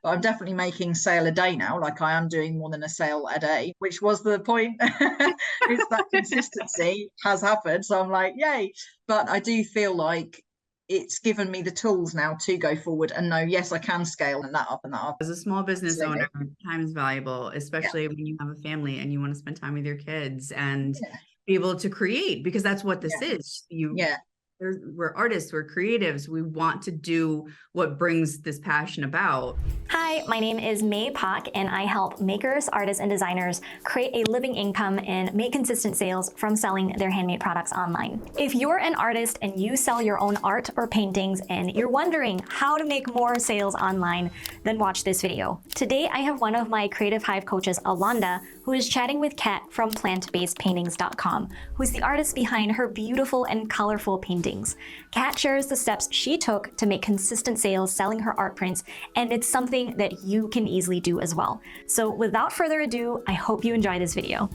But I'm definitely making sale a day now. Like I am doing more than a sale a day, which was the point. It's that consistency has happened. So I'm like, yay. But I do feel like it's given me the tools now to go forward and know, yes, I can scale and that up and that up. As a small business Absolutely. owner, time is valuable, Yeah. especially when you have a family and you want to spend time with your kids and Yeah. be able to create, because that's what this Yeah. is. You Yeah. we're artists, we're creatives. We want to do what brings this passion about. Hi, my name is May Pak, and I help makers, artists, and designers create a living income and make consistent sales from selling their handmade products online. If you're an artist and you sell your own art or paintings and you're wondering how to make more sales online, then watch this video. Today, I have one of my Creative Hive coaches, Alonda, who is chatting with Kat from plantbasedpaintings.com, who's the artist behind her beautiful and colorful paintings. Kat shares the steps she took to make consistent sales selling her art prints, and it's something that you can easily do as well. So without further ado, I hope you enjoy this video.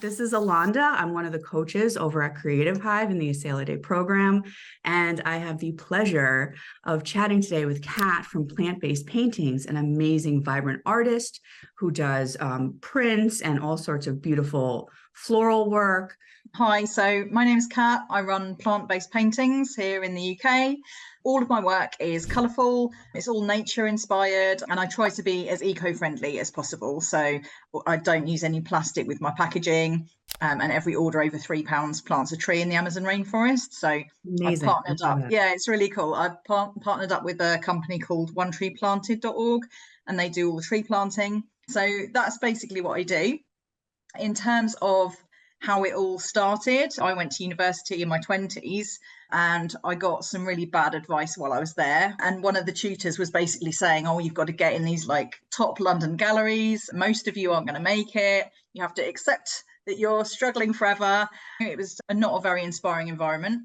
This is Alonda. I'm one of the coaches over at Creative Hive in the Sale a Day program. And I have the pleasure of chatting today with Kat from Plant-Based Paintings, an amazing, vibrant artist who does prints and all sorts of beautiful floral work. Hi, so my name is Kat. I run Plant-Based Paintings here in the UK. All of my work is colourful, it's all nature inspired, and I try to be as eco-friendly as possible. So I don't use any plastic with my packaging, and every order over £3 plants a tree in the Amazon rainforest. So Amazing. I've partnered up. Yeah, it's really cool. I've partnered up with a company called onetreeplanted.org, and they do all the tree planting. So that's basically what I do. In terms of how it all started, I went to university in my 20s and I got some really bad advice while I was there. And one of the tutors was basically saying, oh, you've got to get in these like top London galleries. Most of you aren't going to make it. You have to accept that you're struggling forever. It was not a very inspiring environment.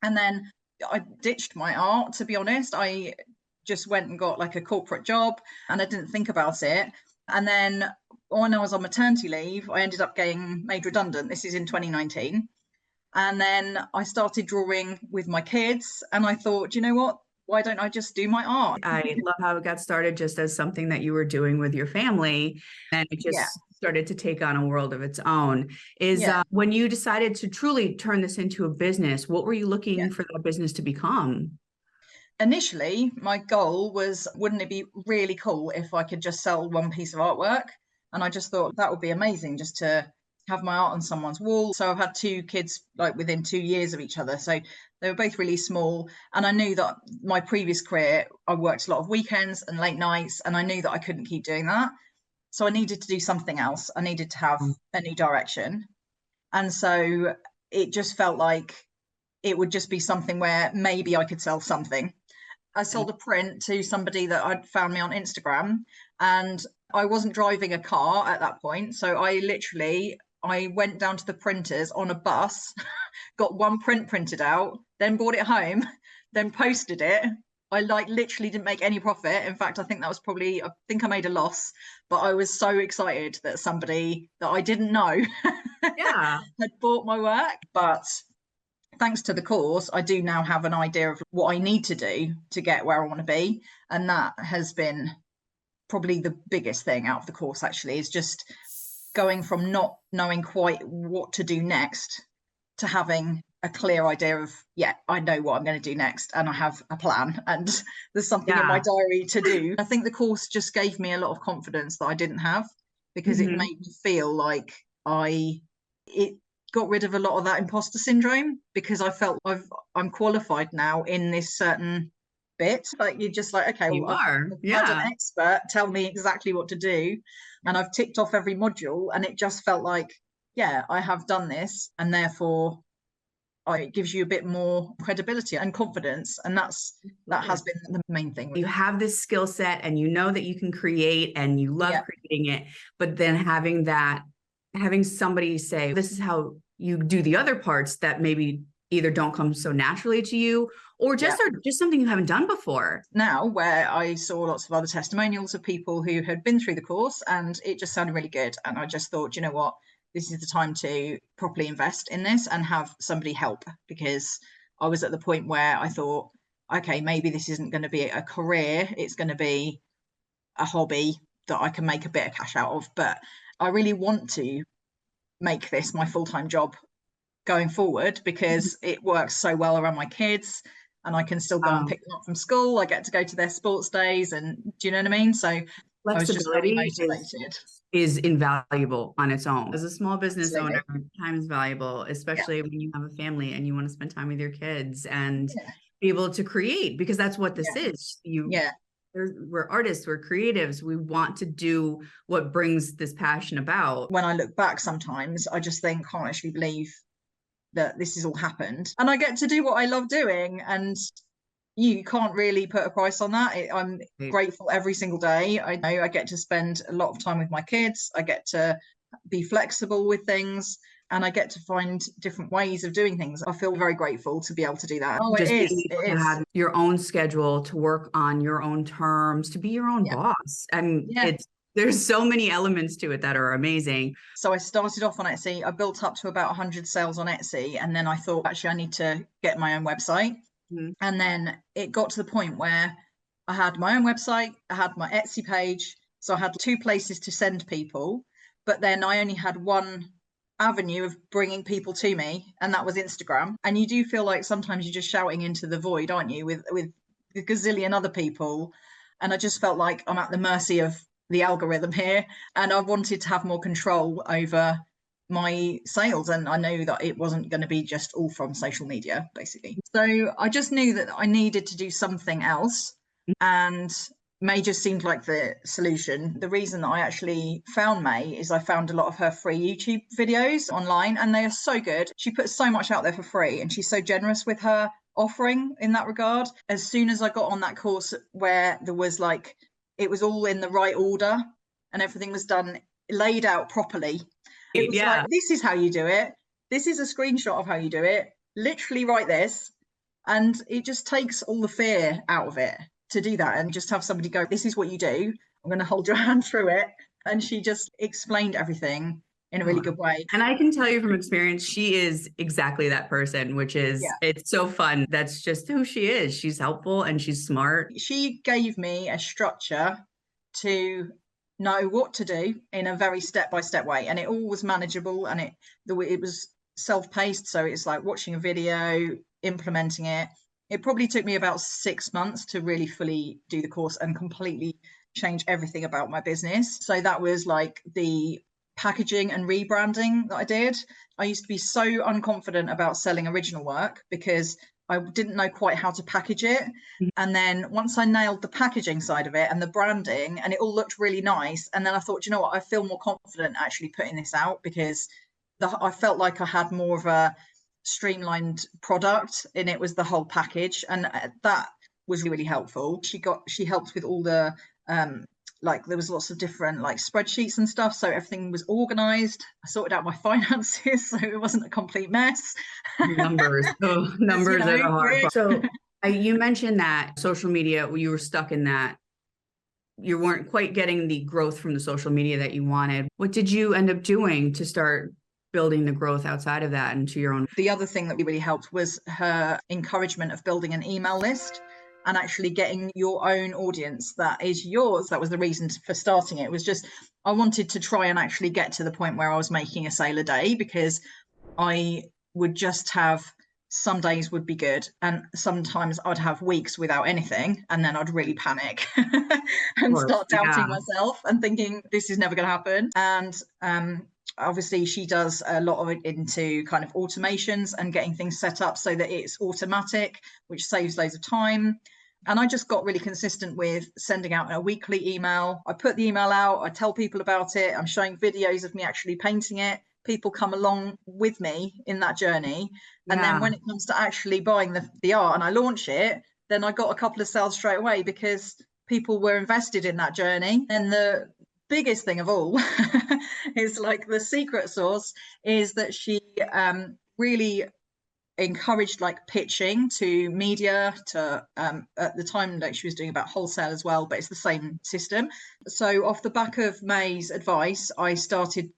And then I ditched my art, to be honest. I just went and got like a corporate job and I didn't think about it. And then when I was on maternity leave, I ended up getting made redundant. This is in 2019. And then I started drawing with my kids and I thought, you know what? Why don't I just do my art? I love how it got started just as something that you were doing with your family, and it just started to take on a world of its own. When you decided to truly turn this into a business, what were you looking for that business to become? Initially, my goal was, wouldn't it be really cool if I could just sell one piece of artwork? And I just thought that would be amazing just to have my art on someone's wall. So I've had two kids like within 2 years of each other. So they were both really small. And I knew that my previous career, I worked a lot of weekends and late nights, and I knew that I couldn't keep doing that. So I needed to do something else. I needed to have a new direction. And so it just felt like it would just be something where maybe I could sell something. I sold a print to somebody that I'd found me on Instagram, and I wasn't driving a car at that point. So I went down to the printers on a bus, got one print printed out, then brought it home, then posted it. I literally didn't make any profit. In fact, I think I made a loss, but I was so excited that somebody that I didn't know had bought my work. But thanks to the course, I do now have an idea of what I need to do to get where I want to be. And that has been probably the biggest thing out of the course, actually, is just going from not knowing quite what to do next to having a clear idea of, I know what I'm going to do next and I have a plan and there's something in my diary to do. I think the course just gave me a lot of confidence that I didn't have, because it made me feel like it got rid of a lot of that imposter syndrome, because I felt I'm qualified now in this certain bit. Like you're just like, okay, well, I've had an expert tell me exactly what to do, and I've ticked off every module, and it just felt like, I have done this, and therefore it gives you a bit more credibility and confidence, and that has been the main thing. You have this skill set and you know that you can create and you love creating it, but then having somebody say, this is how you do the other parts that maybe either don't come so naturally to you, or just are just something you haven't done before. Now, where I saw lots of other testimonials of people who had been through the course, and it just sounded really good. And I just thought, you know what, this is the time to properly invest in this and have somebody help, because I was at the point where I thought, okay, maybe this isn't going to be a career. It's going to be a hobby that I can make a bit of cash out of. But I really want to make this my full-time job going forward because it works so well around my kids, and I can still go and pick them up from school. I get to go to their sports days, and do you know what I mean? So I was just very Flexibility motivated. is invaluable on its own. As a small business Absolutely. owner, time is valuable, especially when you have a family and you want to spend time with your kids and be able to create, because that's what this is. We're artists, we're creatives, we want to do what brings this passion about. When I look back sometimes, I just think, can't actually believe that this has all happened. And I get to do what I love doing. And you can't really put a price on that. I'm grateful every single day. I know I get to spend a lot of time with my kids. I get to be flexible with things, and I get to find different ways of doing things. I feel very grateful to be able to do that. Oh, just it is. It is. Have your own schedule, to work on your own terms, to be your own boss. And there's so many elements to it that are amazing. So I started off on Etsy. I built up to about 100 sales on Etsy. And then I thought, actually, I need to get my own website. And then it got to the point where I had my own website, I had my Etsy page. So I had 2 places to send people, but then I only had one avenue of bringing people to me, and that was Instagram. And you do feel like sometimes you're just shouting into the void, aren't you, with a gazillion other people. And I just felt like I'm at the mercy of the algorithm here, and I wanted to have more control over my sales, and I know that it wasn't going to be just all from social media, basically. So I just knew that I needed to do something else, and May just seemed like the solution. The reason that I actually found May is I found a lot of her free YouTube videos online, and they are so good. She puts so much out there for free, and she's so generous with her offering in that regard. As soon as I got on that course where there was like, it was all in the right order and everything was done, laid out properly. It was like, this is how you do it. This is a screenshot of how you do it. Literally write this. And it just takes all the fear out of it to do that, and just have somebody go, this is what you do. I'm going to hold your hand through it. And she just explained everything in a really good way. And I can tell you from experience, she is exactly that person, which is, it's so fun. That's just who she is. She's helpful and she's smart. She gave me a structure to know what to do in a very step-by-step way, and it all was manageable, and it was self-paced. So it's like watching a video, implementing it. It probably took me about 6 months to really fully do the course and completely change everything about my business. So that was like the packaging and rebranding that I did. I used to be so unconfident about selling original work because I didn't know quite how to package it. And then once I nailed the packaging side of it and the branding, and it all looked really nice, and then I thought, you know what, I feel more confident actually putting this out, because I felt like I had more of a streamlined product, and it was the whole package, and that was really helpful. She helped with all the like there was lots of different like spreadsheets and stuff, so everything was organized. I sorted out my finances so it wasn't a complete mess. Numbers are the hard part. So you mentioned that social media, you were stuck in that. You weren't quite getting the growth from the social media that you wanted. What did you end up doing to start building the growth outside of that into your own? The other thing that really helped was her encouragement of building an email list and actually getting your own audience that is yours. That was the reason for starting it. Was just, I wanted to try and actually get to the point where I was making a sale a day, because I would just have, some days would be good, and sometimes I'd have weeks without anything, and then I'd really panic and start doubting myself and thinking this is never going to happen. And obviously she does a lot of it into kind of automations and getting things set up so that it's automatic, which saves loads of time. And I just got really consistent with sending out a weekly email. I put the email out, I tell people about it, I'm showing videos of me actually painting it. People come along with me in that journey. And then when it comes to actually buying the art and I launch it, then I got a couple of sales straight away because people were invested in that journey. And the biggest thing of all is like the secret sauce is that she really encouraged like pitching to media, to at the time like she was doing about wholesale as well, but it's the same system. So off the back of May's advice, I decided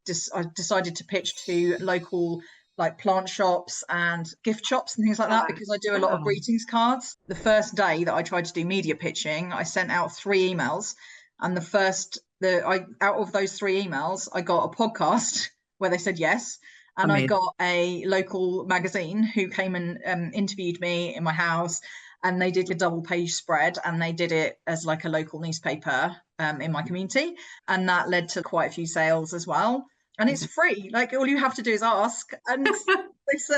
to pitch to local like plant shops and gift shops and things like that, because I do a lot of Wow. greetings cards. The first day that I tried to do media pitching, I sent out 3 emails, and out of those 3 emails, I got a podcast where they said yes. And I Amazing. got a local magazine who came and interviewed me in my house, and they did a double page spread, and they did it as like a local neighbourpaper in my community, and that led to quite a few sales as well. And it's free. Like, all you have to do is ask, and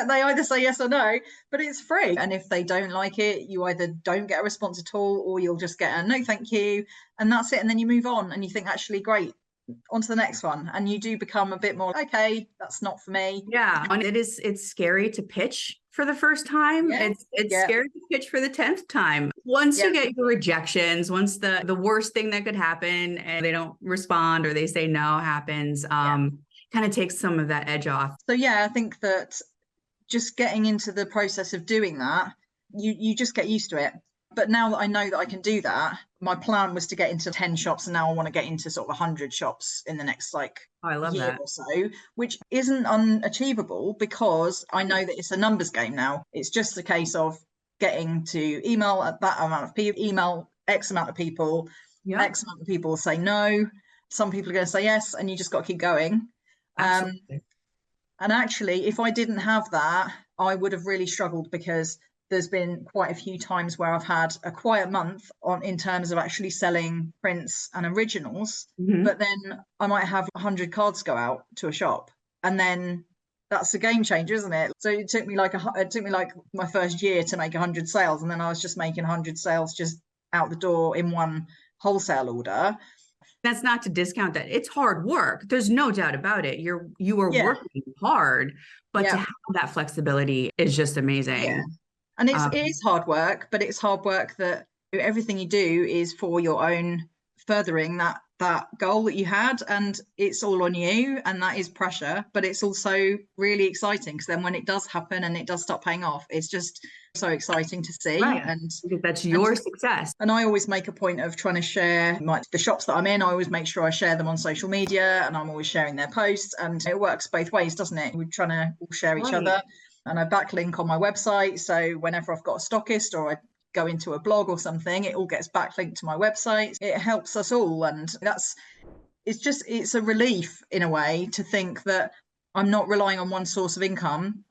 they either say yes or no, but it's free. And if they don't like it, you either don't get a response at all, or you'll just get a no thank you, and that's it. And then you move on and you think, actually, great, on to the next one. And you do become a bit more, okay, that's not for me. Yeah. And it's scary to pitch for the first time. Yeah. It's scary to pitch for the 10th time. Once you get your rejections, once the worst thing that could happen and they don't respond or they say no happens, kind of takes some of that edge off. So I think that just getting into the process of doing that, you just get used to it. But now that I know that I can do that, my plan was to get into 10 shops, and now I want to get into sort of 100 shops in the next I love year that. or so, which isn't unachievable, because I know that it's a numbers game now. It's just a case of getting to email that amount of people, email X amount of people, X amount of people say no. Some people are going to say yes, and you just got to keep going. Absolutely. And actually, if I didn't have that, I would have really struggled, because there's been quite a few times where I've had a quiet month in terms of actually selling prints and originals, but then I might have 100 cards go out to a shop, and then that's a game changer, isn't it? So it took me like my first year to make 100 sales, and then I was just making 100 sales just out the door in one wholesale order. That's not to discount that. It's hard work. There's no doubt about it. You are working hard, but to have that flexibility is just amazing. Yeah. And it is hard work, but it's hard work that everything you do is for your own furthering that goal that you had, and it's all on you, and that is pressure, but it's also really exciting, because then when it does happen and it does start paying off, it's just so exciting to see. Right. And that's your success. And I always make a point of trying to share the shops that I'm in. I always make sure I share them on social media, and I'm always sharing their posts, and it works both ways, doesn't it? We're trying to all share each other. And I backlink on my website, so whenever I've got a stockist or I go into a blog or something, it all gets backlinked to my website. It helps us all, and it's a relief in a way to think that I'm not relying on one source of income.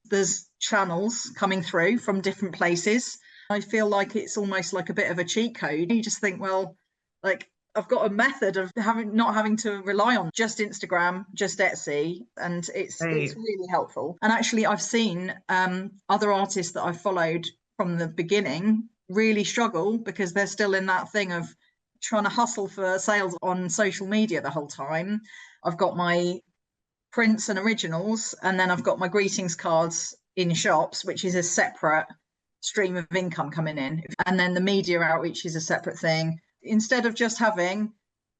There's channels coming through from different places. I feel like it's almost like a bit of a cheat code. You just think, well, like, I've got a method of not having to rely on just Instagram, just Etsy, and it's really helpful. And actually, I've seen other artists that I've followed from the beginning really struggle, because they're still in that thing of trying to hustle for sales on social media the whole time. I've got my prints and originals, and then I've got my greetings cards in shops, which is a separate stream of income coming in, and then the media outreach is a separate thing. Instead of just having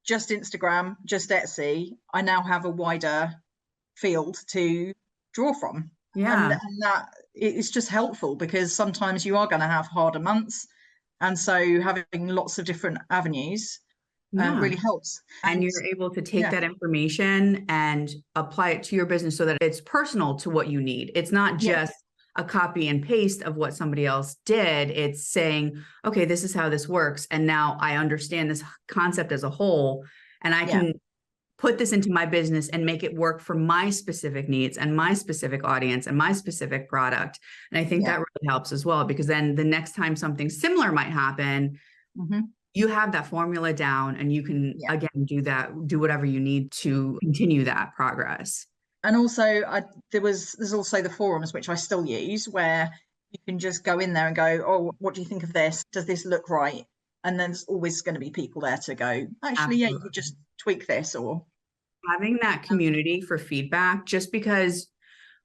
just Instagram, just Etsy, I now have a wider field to draw from. And that it's just helpful, because sometimes you are going to have harder months, and so having lots of different avenues really helps. And you're able to take that information and apply it to your business so that it's personal to what you need. It's not just a copy and paste of what somebody else did. It's saying, okay, this is how this works, and now I understand this concept as a whole, and I can put this into my business and make it work for my specific needs and my specific audience and my specific product. And I think that really helps as well, because then the next time something similar might happen, you have that formula down, and you can again do whatever you need to continue that progress. And also there's also the forums, which I still use, where you can just go in there and go, oh, what do you think of this? Does this look right? And then there's always going to be people there to go, actually, you could just tweak this. Or having that community for feedback, just because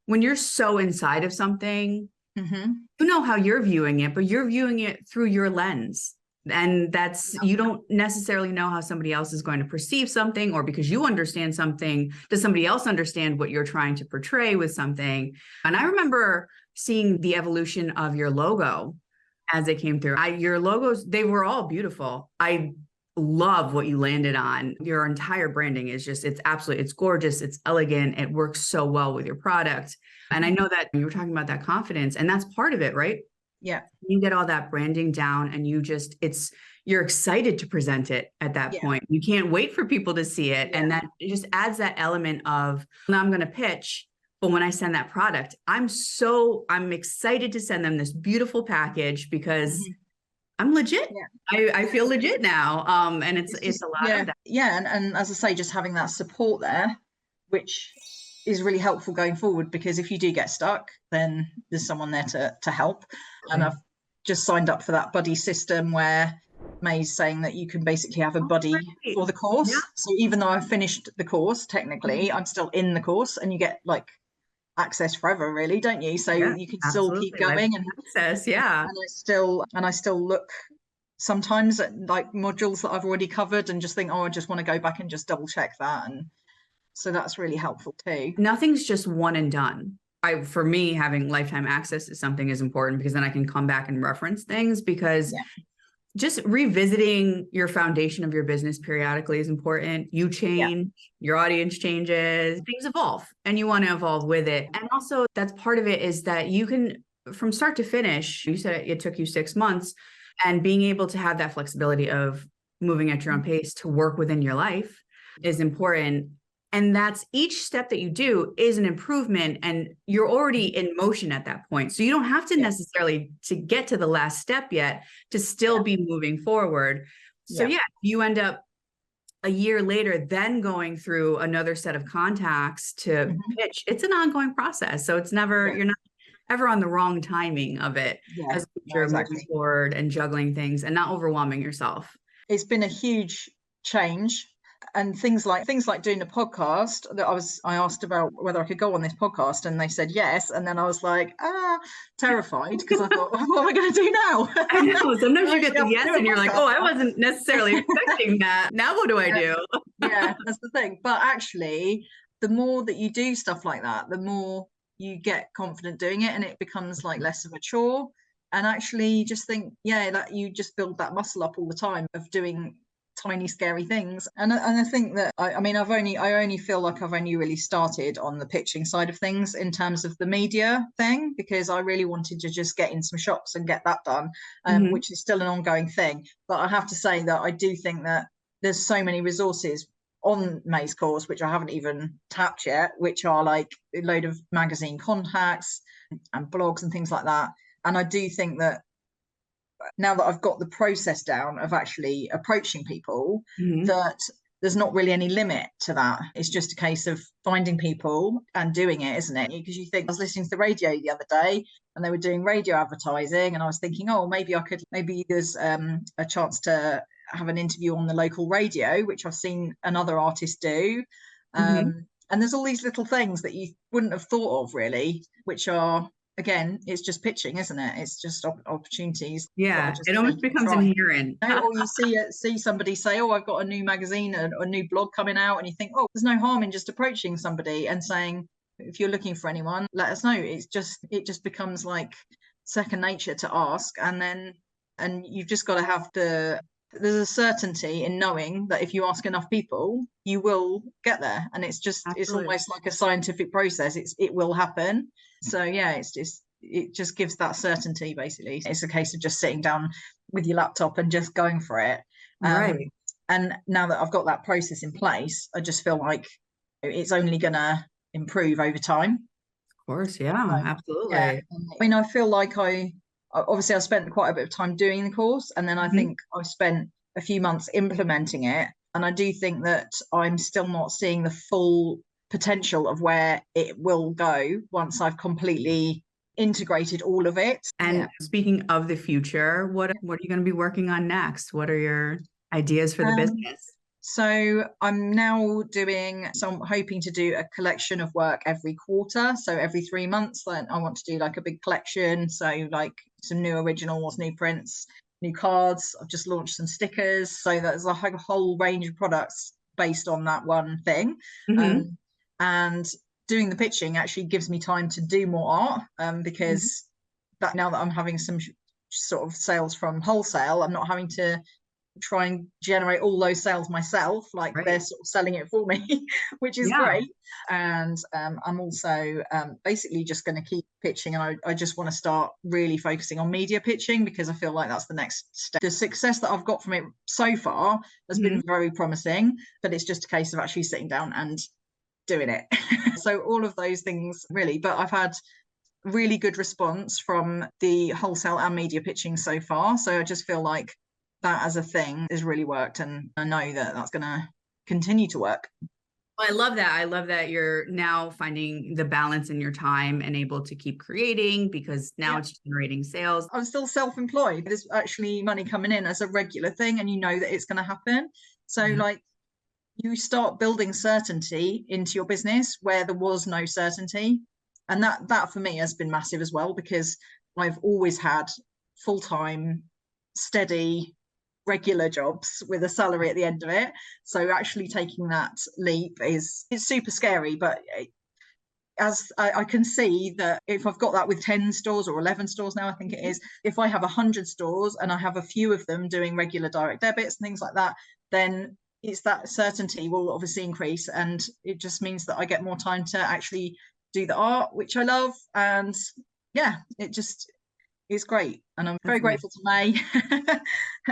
when you're so inside of something, you know how you're viewing it, but you're viewing it through your lens. And you don't necessarily know how somebody else is going to perceive something, or because you understand something, does somebody else understand what you're trying to portray with something? And I remember seeing the evolution of your logo as it came through. Your logos, they were all beautiful. I love what you landed on. Your entire branding is just, it's gorgeous. It's elegant. It works so well with your product. And I know that you were talking about that confidence, and that's part of it, right? Yeah. You get all that branding down and you're excited to present it at that point. You can't wait for people to see it. And that it just adds that element of, now I'm going to pitch, but when I send that product, I'm excited to send them this beautiful package because I'm legit. I feel legit now. And it's a lot of that. Yeah. And as I say, just having that support there, which is really helpful going forward, because if you do get stuck, then there's someone there to help. And I've just signed up for that buddy system where May's saying that you can basically have a buddy for the course. So even though I've finished the course, technically, I'm still in the course, and you get like access forever, really, don't you? So you can still keep going and access. And I still look sometimes at like modules that I've already covered and just think, oh, I just want to go back and just double check that. And so that's really helpful too. Nothing's just one and done. For me, having lifetime access to something is important, because then I can come back and reference things, because just revisiting your foundation of your business periodically is important. You change, your audience changes, things evolve, and you want to evolve with it. And also that's part of it, is that you can, from start to finish, you said it took you 6 months, and being able to have that flexibility of moving at your own pace to work within your life is important. And that's, each step that you do is an improvement, and you're already in motion at that point. So you don't have to necessarily to get to the last step yet to still be moving forward. So you end up a year later, then going through another set of contacts to pitch. It's an ongoing process. So it's never, you're not ever on the wrong timing of it as you're moving forward and juggling things and not overwhelming yourself. It's been a huge change. And things like doing a podcast, that I asked about whether I could go on this podcast, and they said yes. And then I was like, terrified, because I thought, what am I going to do now? I know. Sometimes you get the yes and you're like, oh, I wasn't necessarily expecting that. Now what do I do? That's the thing. But actually, the more that you do stuff like that, the more you get confident doing it, and it becomes like less of a chore. And actually, you just think, that you just build that muscle up all the time of doing tiny scary things. And I think that I only feel like I've only really started on the pitching side of things in terms of the media thing, because I really wanted to just get in some shops and get that done, which is still an ongoing thing. But I have to say that I do think that there's so many resources on May's course which I haven't even tapped yet, which are like a load of magazine contacts and blogs and things like that. And I do think that now that I've got the process down of actually approaching people, that there's not really any limit to that. It's just a case of finding people and doing it, isn't it? Because you think, I was listening to the radio the other day and they were doing radio advertising, and I was thinking, oh, maybe there's a chance to have an interview on the local radio, which I've seen another artist do. And there's all these little things that you wouldn't have thought of really, which are, again, it's just pitching, isn't it? It's just opportunities. It almost becomes inherent. Or you see somebody say, oh, I've got a new magazine, a new blog coming out, and you think, oh, there's no harm in just approaching somebody and saying, if you're looking for anyone, let us know. It just becomes like second nature to ask. And you've just got to have there's a certainty in knowing that if you ask enough people, you will get there. And it's almost like a scientific process. It will happen. So it just gives that certainty, basically. It's a case of just sitting down with your laptop and just going for it. Right. And now that I've got that process in place, I just feel like it's only going to improve over time. Of course, absolutely. I mean, I feel like obviously I spent quite a bit of time doing the course, and then I think I spent a few months implementing it. And I do think that I'm still not seeing the full potential of where it will go once I've completely integrated all of it. And speaking of the future, what are you going to be working on next? What are your ideas for the business? So I'm now I'm hoping to do a collection of work every quarter. So every 3 months, I want to do like a big collection. So like some new originals, new prints, new cards. I've just launched some stickers. So there's a whole range of products based on that one thing. And doing the pitching actually gives me time to do more art, because now that I'm having some sort of sales from Wholesale, I'm not having to try and generate all those sales myself, like they're sort of selling it for me, which is great. And I'm also basically just going to keep pitching, and I just want to start really focusing on media pitching, because I feel like that's the next step. The success that I've got from it so far has been very promising, but it's just a case of actually sitting down and doing it. So all of those things really, but I've had really good response from the wholesale and media pitching so far. So I just feel like that as a thing has really worked, and I know that that's going to continue to work. Well, I love that. I love that you're now finding the balance in your time and able to keep creating, because now it's generating sales. I'm still self-employed. There's actually money coming in as a regular thing, and you know that it's going to happen. So like, you start building certainty into your business where there was no certainty. And that for me has been massive as well, because I've always had full-time, steady, regular jobs with a salary at the end of it. So actually taking that leap it's super scary, but as I can see that if I've got that with 10 stores or 11 stores now, I think it is, if I have 100 stores and I have a few of them doing regular direct debits and things like that, then it's that certainty will obviously increase, and it just means that I get more time to actually do the art, which I love. And yeah, it's great, and I'm very grateful to May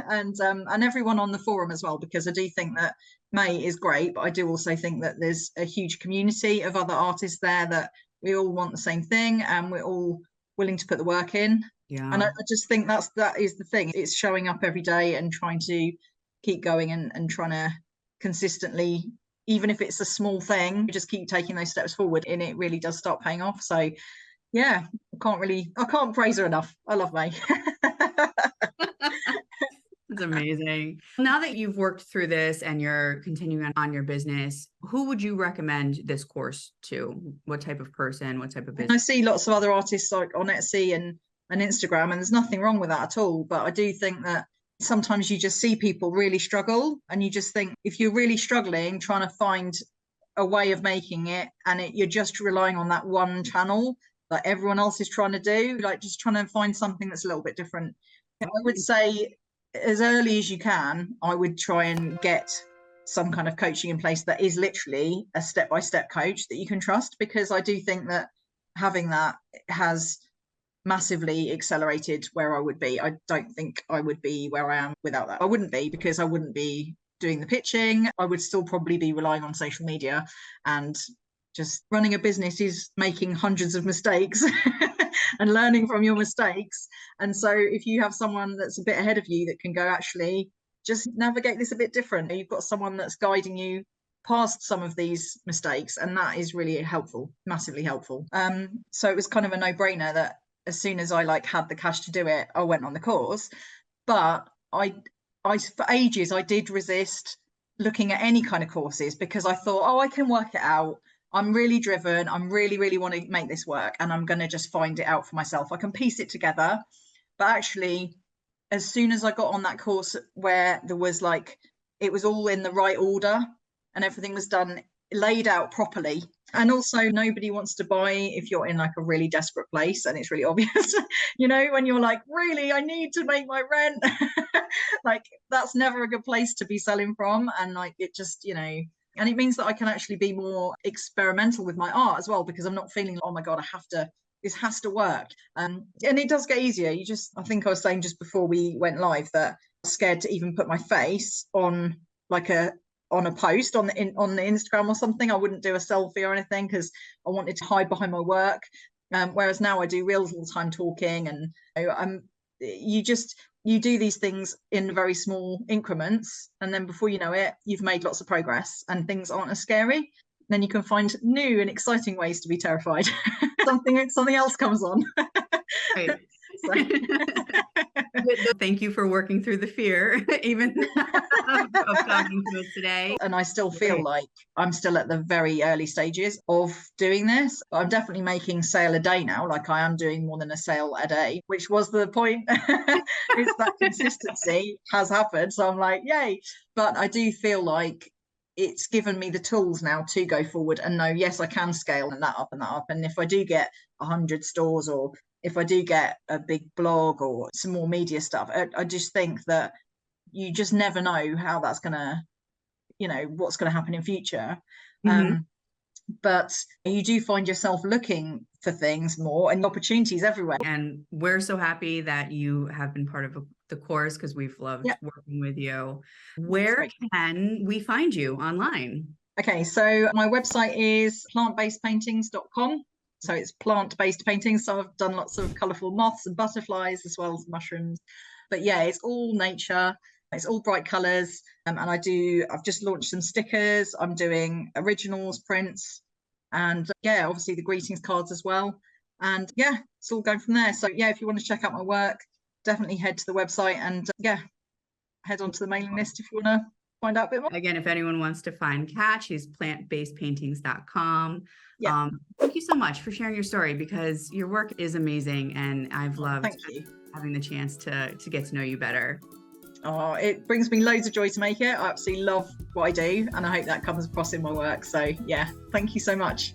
and everyone on the forum as well, because I do think that May is great, but I do also think that there's a huge community of other artists there that we all want the same thing, and we're all willing to put the work in. And I just think that is the thing. It's showing up every day and trying to keep going and trying to consistently, even if it's a small thing, just keep taking those steps forward, and it really does start paying off. So yeah, I can't praise her enough. I love May. It's amazing. Now that you've worked through this and you're continuing on your business, who would you recommend this course to? What type of person, what type of business? I see lots of other artists like on Etsy and Instagram, and there's nothing wrong with that at all. But I do think that sometimes you just see people really struggle, and you just think, if you're really struggling, trying to find a way of making it, and you're just relying on that one channel that everyone else is trying to do, like just trying to find something that's a little bit different. I would say as early as you can, I would try and get some kind of coaching in place that is literally a step-by-step coach that you can trust, because I do think that having that has massively accelerated where I would be. I don't think I would be where I am without that. I wouldn't be, because I wouldn't be doing the pitching. I would still probably be relying on social media, and just running a business is making hundreds of mistakes and learning from your mistakes. And so if you have someone that's a bit ahead of you that can go, actually, just navigate this a bit different, you've got someone that's guiding you past some of these mistakes, and that is really helpful, massively helpful. So it was kind of a no-brainer that as soon as I had the cash to do it, I went on the course. But I for ages I did resist looking at any kind of courses, because I thought, oh, I can work it out. I'm really driven. I'm really want to make this work, and I'm going to just find it out for myself. I can piece it together. But actually, as soon as I got on that course where there was it was all in the right order and everything was done, laid out properly. And also, nobody wants to buy if you're in a really desperate place and it's really obvious, when you're really, I need to make my rent. That's never a good place to be selling from. And it just, and it means that I can actually be more experimental with my art as well, because I'm not feeling, oh my God, this has to work. And it does get easier. I think I was saying just before we went live that I was scared to even put my face on a post on the Instagram or something. I wouldn't do a selfie or anything because I wanted to hide behind my work. Whereas now I do reels all the time talking, and you do these things in very small increments, and then before you know it, you've made lots of progress and things aren't as scary. Then you can find new and exciting ways to be terrified. something else comes on. Right. Thank you for working through the fear, even of talking to us today. And I still feel like I'm still at the very early stages of doing this. I'm definitely making sale a day now. I am doing more than a sale a day, which was the point. It's that consistency has happened. So I'm yay. But I do feel like it's given me the tools now to go forward and know, yes, I can scale and that up and that up. And if I do get 100 stores, or if I do get a big blog or some more media stuff, I just think that you just never know how that's gonna, what's gonna happen in future. Mhm. But you do find yourself looking for things more and opportunities everywhere. And we're so happy that you have been part of the course, because we've loved Yep. working with you. Where can we find you online? Okay, so my website is plantbasedpaintings.com. So it's plant-based paintings. So I've done lots of colourful moths and butterflies as well as mushrooms. But yeah, it's all nature. It's all bright colours. And I've just launched some stickers. I'm doing originals, prints, and yeah, obviously the greetings cards as well. And yeah, it's all going from there. So yeah, if you want to check out my work, definitely head to the website and yeah, head onto the mailing list if you want to find out a bit more. Again, if anyone wants to find Kat, she's plantbasedpaintings.com. Yeah. Thank you so much for sharing your story, because your work is amazing, and I've loved having the chance to get to know you better. Oh, it brings me loads of joy to make it. I absolutely love what I do, and I hope that comes across in my work. So yeah, thank you so much.